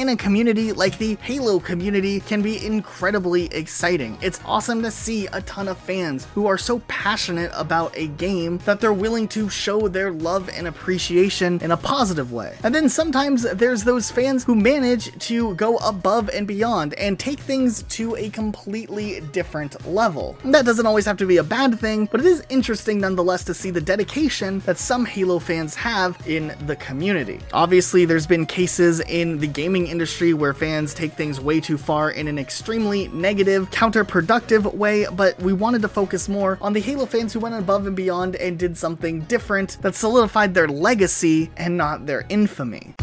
in a community like the Halo community can be incredibly exciting. It's awesome to see a ton of fans who are so passionate about a game that they're willing to show their love and appreciation in a positive way. And then sometimes there's those fans who manage to go above and beyond and take things to a completely different level. And that doesn't always have to be a bad thing, but it is interesting nonetheless to see the dedication that some Halo fans have in the community. Obviously, there's been cases in the gaming industry where fans take things way too far in an extremely negative, counterproductive way, but we wanted to focus more on the Halo fans who went above and beyond and did something different that solidified their legacy and not their infamy.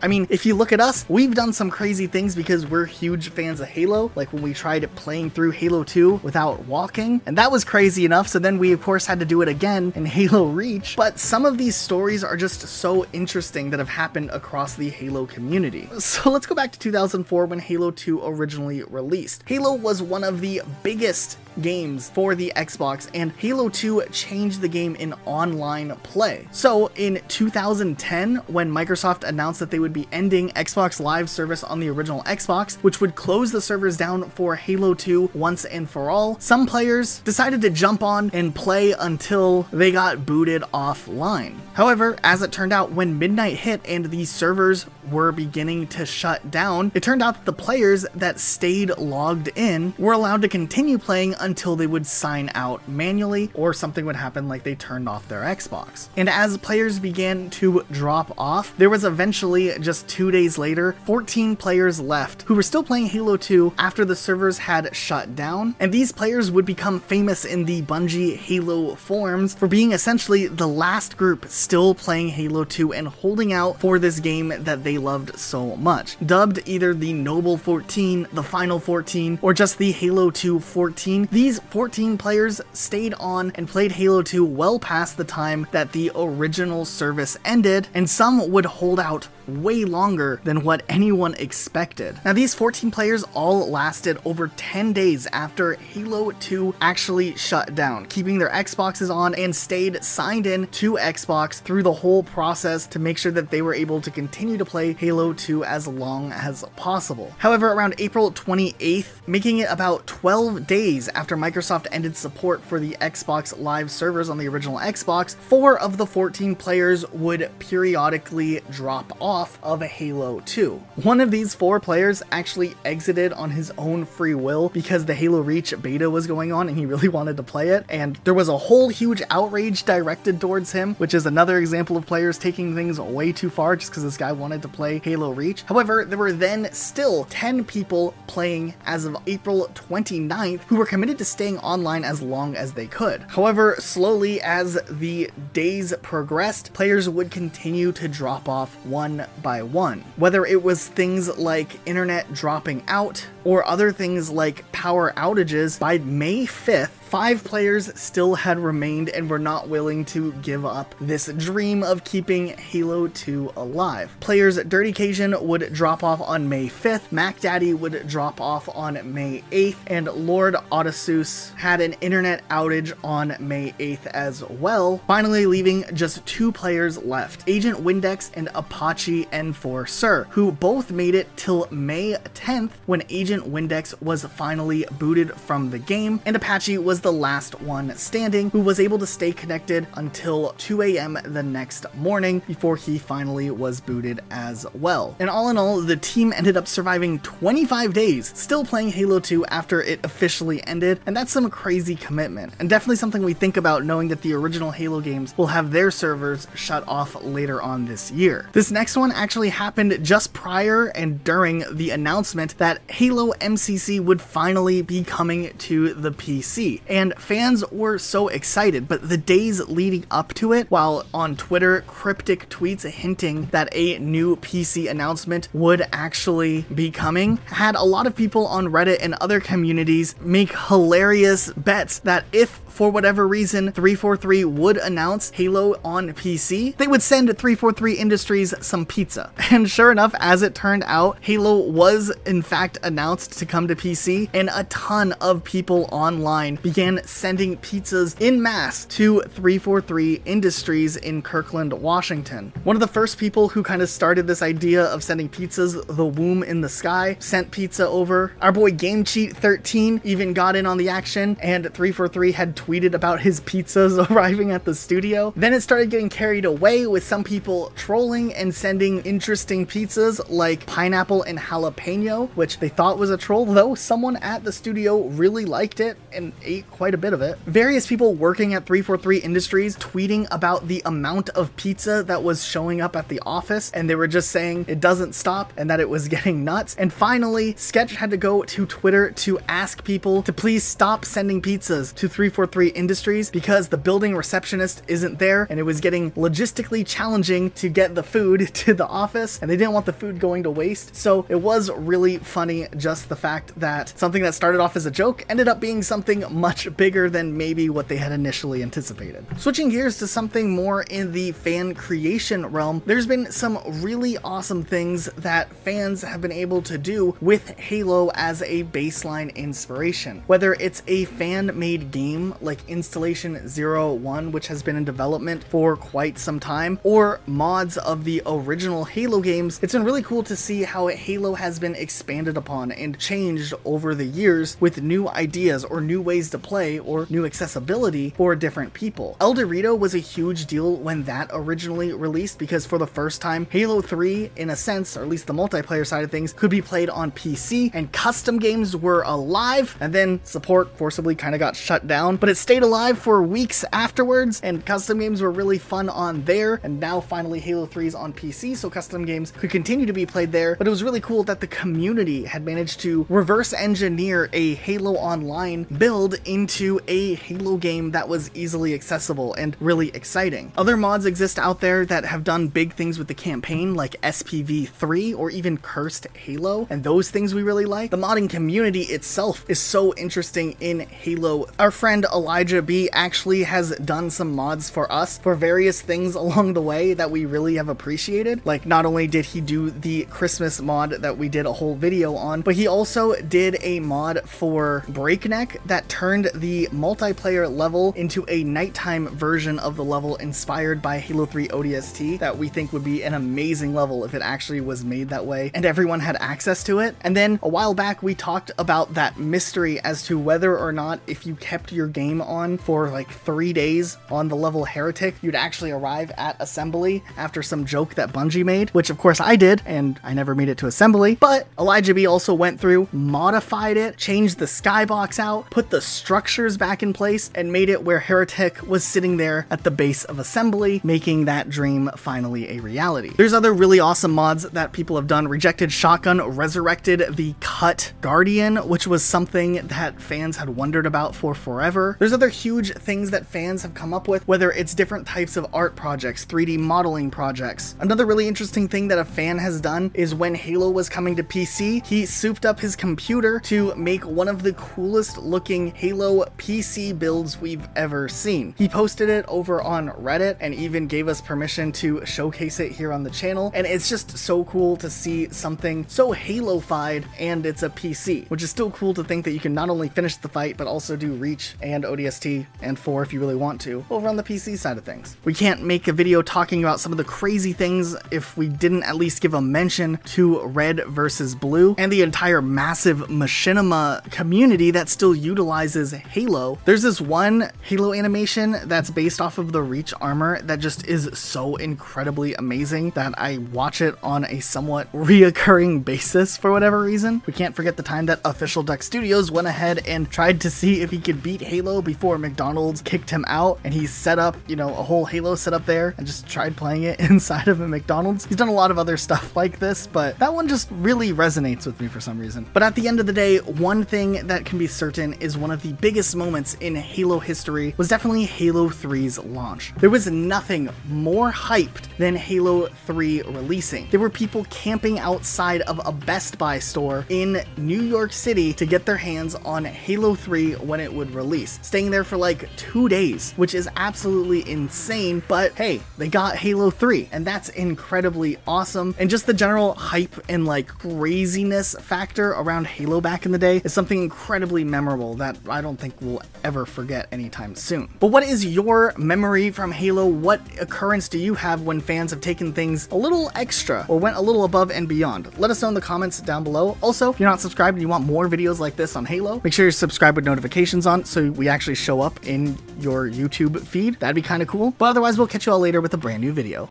I mean, if you look at us, we've done some crazy things because we're huge fans of Halo, like when we tried playing through Halo 2 without walking, and that was crazy enough, so then we of course had to do it again in Halo Reach. But some of these stories are just so interesting that have happened across the Halo community. So let's go back to 2004 when Halo 2 originally released. Halo was one of the biggest games for the Xbox, and Halo 2 changed the game in online play. So in 2010, when Microsoft announced that they would be ending Xbox Live service on the original Xbox, which would close the servers down for Halo 2 once and for all, some players decided to jump on and play until they got booted offline. However, as it turned out, when midnight hit and these servers were beginning to shut down, it turned out that the players that stayed logged in were allowed to continue playing until they would sign out manually or something would happen like they turned off their Xbox. And as players began to drop off, there was eventually, just 2 days later, 14 players left who were still playing Halo 2 after the servers had shut down, and these players would become famous in the Bungie Halo forums for being essentially the last group still playing Halo 2 and holding out for this game that they loved so much. Dubbed either the Noble 14, the Final 14, or just the Halo 2 14, these 14 players stayed on and played Halo 2 well past the time that the original service ended, and some would hold out way longer than what anyone expected. Now, these 14 players all lasted over 10 days after Halo 2 actually shut down, keeping their Xboxes on and stayed signed in to Xbox through the whole process to make sure that they were able to continue to play Halo 2 as long as possible. However, around April 28th, making it about 12 days after Microsoft ended support for the Xbox Live servers on the original Xbox, 4 of the 14 players would periodically drop off of Halo 2. One of these 4 players actually exited on his own free will because the Halo Reach beta was going on and he really wanted to play it, and there was a whole huge outrage directed towards him, which is another example of players taking things way too far just because this guy wanted to play Halo Reach. However, there were then still 10 people playing as of April 29th who were committed to staying online as long as they could. However, slowly as the days progressed, players would continue to drop off one by one. Whether it was things like internet dropping out or other things like power outages, by May 5th, 5 players still had remained and were not willing to give up this dream of keeping Halo 2 alive. Players Dirty Cajun would drop off on May 5th, Mac Daddy would drop off on May 8th, and Lord Odysseus had an internet outage on May 8th as well, finally leaving just 2 players left, Agent Windex and Apache Enforcer, who both made it till May 10th when Agent Windex was finally booted from the game, and Apache was the last one standing who was able to stay connected until 2 a.m. the next morning before he finally was booted as well. And all in all, the team ended up surviving 25 days still playing Halo 2 after it officially ended, and that's some crazy commitment, and definitely something we think about knowing that the original Halo games will have their servers shut off later on this year. This next one actually happened just prior and during the announcement that Halo MCC would finally be coming to the PC, and fans were so excited, but the days leading up to it, while on Twitter cryptic tweets hinting that a new PC announcement would actually be coming, had a lot of people on Reddit and other communities make hilarious bets that if for whatever reason 343 would announce Halo on PC, they would send 343 Industries some pizza. And sure enough, as it turned out, Halo was in fact announced to come to PC, and a ton of people online began sending pizzas en masse to 343 Industries in Kirkland, Washington. One of the first people who kind of started this idea of sending pizzas, the Womb in the Sky, sent pizza over. Our boy GameCheat13 even got in on the action, and 343 had tweeted about his pizzas arriving at the studio. Then it started getting carried away with some people trolling and sending interesting pizzas like pineapple and jalapeno, which they thought was a troll, though someone at the studio really liked it and ate quite a bit of it. Various people working at 343 Industries tweeting about the amount of pizza that was showing up at the office, and they were just saying it doesn't stop and that it was getting nuts. And finally, Sketch had to go to Twitter to ask people to please stop sending pizzas to 343 Industries because the building receptionist isn't there and it was getting logistically challenging to get the food to the office, and they didn't want the food going to waste. So it was really funny, just the fact that something that started off as a joke ended up being something much bigger than maybe what they had initially anticipated. Switching gears to something more in the fan creation realm, there's been some really awesome things that fans have been able to do with Halo as a baseline inspiration. Whether it's a fan-made game like Installation 01, which has been in development for quite some time, or mods of the original Halo games, it's been really cool to see how Halo has been expanded upon and changed over the years with new ideas or new ways to play or new accessibility for different people. El Dorito was a huge deal when that originally released because for the first time, Halo 3, in a sense, or at least the multiplayer side of things, could be played on PC, and custom games were alive, and then support forcibly kind of got shut down, but it stayed alive for weeks afterwards, and custom games were really fun on there, and now finally Halo 3 is on PC, so custom games could continue to be played there. But it was really cool that the community had managed to reverse engineer a Halo Online build into a Halo game that was easily accessible and really exciting. Other mods exist out there that have done big things with the campaign, like SPV3 or even Cursed Halo, and those things we really like. The modding community itself is so interesting in Halo. Our friend Elijah B actually has done some mods for us for various things along the way that we really have appreciated. Like, not only did he do the Christmas mod that we did a whole video on, but he also did a mod for Breakneck that turned the multiplayer level into a nighttime version of the level inspired by Halo 3 ODST that we think would be an amazing level if it actually was made that way and everyone had access to it. And then a while back we talked about that mystery as to whether or not if you kept your game on for like 3 days on the level Heretic, you'd actually arrive at Assembly after some joke that Bungie made, which of course I did, and I never made it to Assembly. But Elijah B also went through, modified it, changed the skybox out, put the structures back in place, and made it where Heretic was sitting there at the base of Assembly, making that dream finally a reality. There's other really awesome mods that people have done. Rejected Shotgun resurrected the Cut Guardian, which was something that fans had wondered about for forever. There's other huge things that fans have come up with, whether it's different types of art projects, 3D modeling projects. Another really interesting thing that a fan has done is when Halo was coming to PC, he souped up his computer to make one of the coolest looking Halo PC builds we've ever seen. He posted it over on Reddit and even gave us permission to showcase it here on the channel, and it's just so cool to see something so Halo-fied and it's a PC, which is still cool to think that you can not only finish the fight but also do Reach and ODST and 4 if you really want to over on the PC side of things. We can't make a video talking about some of the crazy things if we didn't at least give a mention to Red versus Blue and the entire massive machinima community that still utilizes Halo. There's this one Halo animation that's based off of the Reach armor that just is so incredibly amazing that I watch it on a somewhat reoccurring basis for whatever reason. We can't forget the time that Official Duck Studios went ahead and tried to see if he could beat Halo before McDonald's kicked him out, and he set up, you know, a whole Halo setup there and just tried playing it inside of a McDonald's. He's done a lot of other stuff like this, but that one just really resonates with me for some reason. But at the end of the day, one thing that can be certain is one of the biggest moments in Halo history was definitely Halo 3's launch. There was nothing more hyped than Halo 3 releasing. There were people camping outside of a Best Buy store in New York City to get their hands on Halo 3 when it would release. staying there for like 2 days, which is absolutely insane. But hey, they got Halo 3, and that's incredibly awesome. And just the general hype and like craziness factor around Halo back in the day is something incredibly memorable that I don't think we'll ever forget anytime soon. But what is your memory from Halo? What occurrence do you have when fans have taken things a little extra or went a little above and beyond? Let us know in the comments down below. Also, if you're not subscribed and you want more videos like this on Halo, make sure you're subscribed with notifications on so we actually show up in your YouTube feed. That'd be kind of cool. But otherwise, we'll catch you all later with a brand new video.